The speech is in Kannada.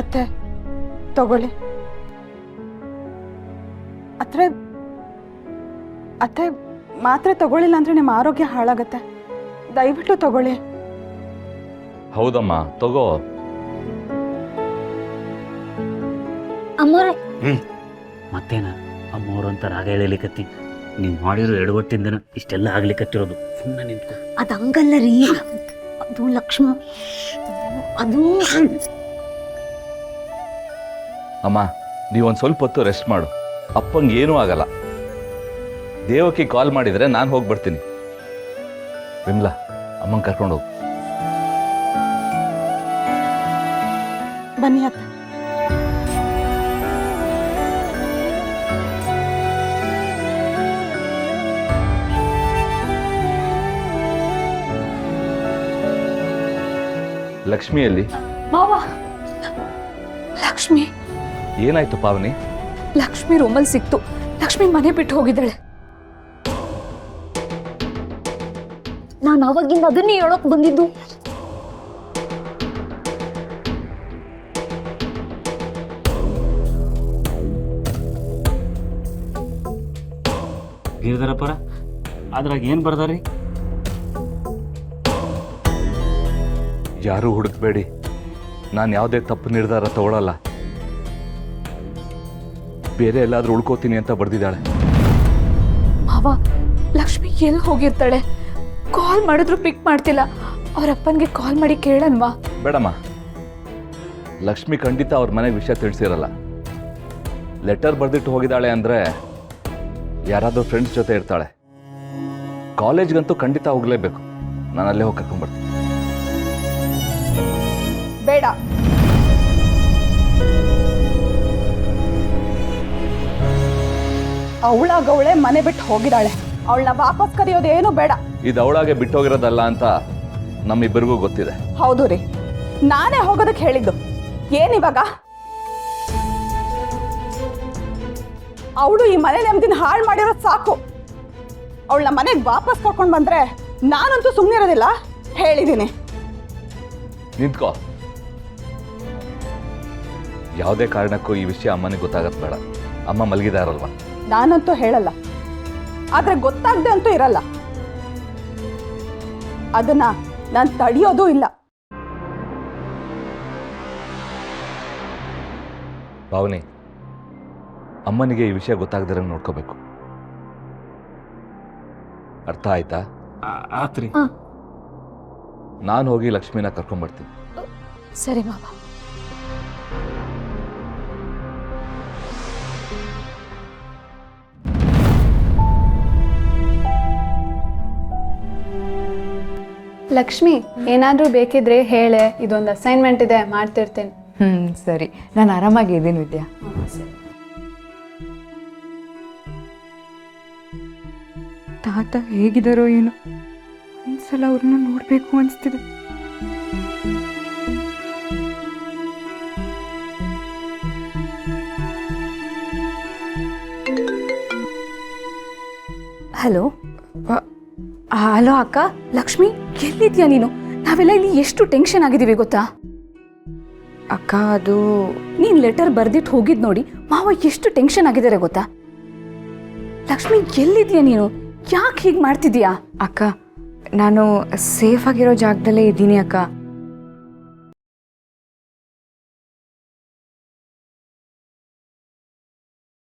ಅತ್ತೆ ತಗೊಳ್ಳಿ. ಅತ್ತೆ ಅತ್ತೆ ಮಾತ್ರೆ ತಗೊಳ್ಳಿಲ್ಲ ಅಂದ್ರೆ ನಿಮ್ಮ ಆರೋಗ್ಯ ಹಾಳಾಗತ್ತೆ. ದಯವಿಟ್ಟು ತಗೊಳ್ಳಿ. ಹೌದಮ್ಮ ತಗೋ. ಅಮ್ಮೋರೆ ಮತ್ತೇನ ಅಮ್ಮವ್ರು ಅಂತ ರಾಗ ಹೇಳಿಕತ್ತಿ ನೀವು ಮಾಡಿರೋ ಎಡವಟ್ಟಿಂದನ ಇಷ್ಟೆಲ್ಲ ಆಗ್ಲಿಕತ್ತಿರೋದು. ಸುಮ್ಮನೆ ನಿಂತ್ಕೊ. ಅದು ಹಂಗಲ್ಲ ರೀ, ಅದು ಲಕ್ಷ್ಮ, ಅದು ಅಮ್ಮ ನೀವೊಂದು ಸ್ವಲ್ಪ ಹೊತ್ತು ರೆಸ್ಟ್ ಮಾಡು. ಅಪ್ಪಂಗೆ ಏನೂ ಆಗಲ್ಲ. ದೇವಕ್ಕೆ ಕಾಲ್ ಮಾಡಿದರೆ ನಾನು ಹೋಗಿ ಬರ್ತೀನಿ. ವಿಮ್ಲಾ ಅಮ್ಮಂಗೆ ಕರ್ಕೊಂಡು ಹೋಗು. ಬನ್ನಿ ಅತ್ತೆ. ಲಕ್ಷ್ಮಿಯಲ್ಲಿ ಮಾವ, ಲಕ್ಷ್ಮಿ ಏನಾಯ್ತು ಪಾವನಿ? ಲಕ್ಷ್ಮಿ ರೂಮಲ್ಲಿ ಸಿಕ್ತು. ಲಕ್ಷ್ಮಿ ಮನೆ ಬಿಟ್ಟು ಹೋಗಿದ್ದಾಳೆ. ನಾನು ಅವಾಗಿಂದ ಅದನ್ನೇ ಹೇಳೋಕ್ ಬಂದಿದ್ದು. ಗಿರಿಧರಪ್ಪರ ಅದ್ರಾಗ ಏನು ಬರ್ದಾರಿ? ಯಾರೂ ಹುಡುಕ್ಬೇಡಿ, ನಾನು ಯಾವುದೇ ತಪ್ಪು ನಿರ್ಧಾರ ತಗೊಳ್ಳಲ್ಲ. ಬೇರೆ ಎಲ್ಲಾದ್ರೂ ಉಳ್ಕೋತೀನಿ ಅಂತ ಬರ್ದಿದ್ದಾಳೆ. ಮಾವ, ಲಕ್ಷ್ಮಿ ಎಲ್ಲಿ ಹೋಗಿರ್ತಾಳೆ? ಕಾಲ್ ಮಾಡಿದ್ರು ಪಿಕ್ ಮಾಡ್ತಿಲ್ಲ. ಅವ್ರ ಅಪ್ಪನಿಗೆ ಕಾಲ್ ಮಾಡಿ ಕೇಳನ್ವಾ? ಬೇಡಮ್ಮ, ಲಕ್ಷ್ಮಿ ಖಂಡಿತ ಅವ್ರ ಮನೆಗೆ ವಿಷಯ ತಿಳಿಸಿರಲ್ಲ. ಲೆಟರ್ ಬರೆದಿಟ್ಟು ಹೋಗಿದ್ದಾಳೆ ಅಂದರೆ ಯಾರಾದರೂ ಫ್ರೆಂಡ್ಸ್ ಜೊತೆ ಇರ್ತಾಳೆ. ಕಾಲೇಜ್ಗಂತೂ ಖಂಡಿತ ಹೋಗಲೇಬೇಕು. ನಾನು ಅಲ್ಲೇ ಹೋಗಿ ಕರ್ಕೊಂಡ್ಬರ್ತೀನಿ. ಬೇಡ, ಅವಳಾಗವಳೆ ಮನೆ ಬಿಟ್ಟು ಹೋಗಿದ್ದಾಳೆ. ಅವಳನ್ನ ವಾಪಸ್ ಕರೆಯೋದೇನು ಬೇಡ. ಇದು ಅವಳಾಗೆ ಬಿಟ್ಟೋಗಿರೋದಲ್ಲ ಅಂತ ನಮ್ಮಿಬ್ಬರಿಗೂ ಗೊತ್ತಿದೆ. ಹೌದು ರೀ, ನಾನೇ ಹೋಗೋದಕ್ಕೆ ಹೇಳಿದ್ದು. ಏನಿವಾಗ ಅವಳು ಈ ಮನೆ ನೆಮ್ಮದಿನ ಹಾಳು ಮಾಡಿರೋದು ಸಾಕು. ಅವಳನ್ನ ಮನೆಗೆ ವಾಪಸ್ ಕರ್ಕೊಂಡು ಬಂದ್ರೆ ನಾನಂತೂ ಸುಮ್ಮನೆ ಇರೋದಿಲ್ಲ. ಹೇಳಿದ್ದೀನಿ. ನಿಂತ್ಕೋ. ಯಾವುದೇ ಕಾರಣಕ್ಕೂ ಈ ವಿಷಯ ಅಮ್ಮನಿಗೆ ಗೊತ್ತಾಗತ್ತೆ ಬೇಡ. ಅಮ್ಮ ಮಲಗಿದಾರಲ್ವಾ? ನಾನಂತೂ ಹೇಳಲ್ಲ, ಆದ್ರೆ ಗೊತ್ತಾಗದೆ ಅಂತೂ ಇರಲ್ಲ. ಅದನ್ನ ನಾನು ತಡೆಯೋದೂ ಇಲ್ಲ. ಭಾವನಿ, ಅಮ್ಮನಿಗೆ ಈ ವಿಷಯ ಗೊತ್ತಾಗದಿರಂಗೆ ನೋಡ್ಕೋಬೇಕು. ಅರ್ಥ ಆಯ್ತಾ? ಆತ್ರಿ. ನಾನು ಹೋಗಿ ಲಕ್ಷ್ಮಿನ ಕರ್ಕೊಂಡ್ಬರ್ತೀನಿ. ಸರಿ ಮಾವ. ಲಕ್ಷ್ಮಿ, ಏನಾದರೂ ಬೇಕಿದ್ರೆ ಹೇಳೆ. ಇದೊಂದು ಅಸೈನ್ಮೆಂಟ್ ಇದೆ, ಮಾಡ್ತಿರ್ತೇನೆ. ಸರಿ, ನಾನು ಆರಾಮಾಗಿದ್ದೀನಿ ವಿದ್ಯಾ. ತಾತ ಹೇಗಿದ್ದಾರೋ ಏನೋ, ಒಂದ್ಸಲ ಅವ್ರನ್ನ ನೋಡಬೇಕು ಅನಿಸ್ತಿದೆ. ಹಲೋ ಹಲೋ ಅಕ್ಕ. ಲಕ್ಷ್ಮಿ, ಎಲ್ಲಿದ್ಯಾ ನೀನು? ನಾವೆಲ್ಲ ಇಲ್ಲಿ ಎಷ್ಟು ಟೆನ್ಷನ್ ಆಗಿದ್ದೀವಿ ಗೊತ್ತಾ? ಅಕ್ಕ, ಅದು ನೀನ್ ಲೆಟರ್ ಬರ್ದಿಟ್ಟು ಹೋಗಿದ್ ನೋಡಿ ಮಾವ ಎಷ್ಟು ಟೆನ್ಷನ್ ಆಗಿದ್ದಾರೆ ಗೊತ್ತಾ? ಲಕ್ಷ್ಮಿ, ಎಲ್ಲಿದ್ಯಾ ನೀನು? ಯಾಕೆ ಹೀಗೆ ಮಾಡ್ತಿದ್ಯಾ? ಅಕ್ಕ, ನಾನು ಸೇಫ್ ಆಗಿರೋ ಜಾಗದಲ್ಲೇ ಇದ್ದೀನಿ ಅಕ್ಕ.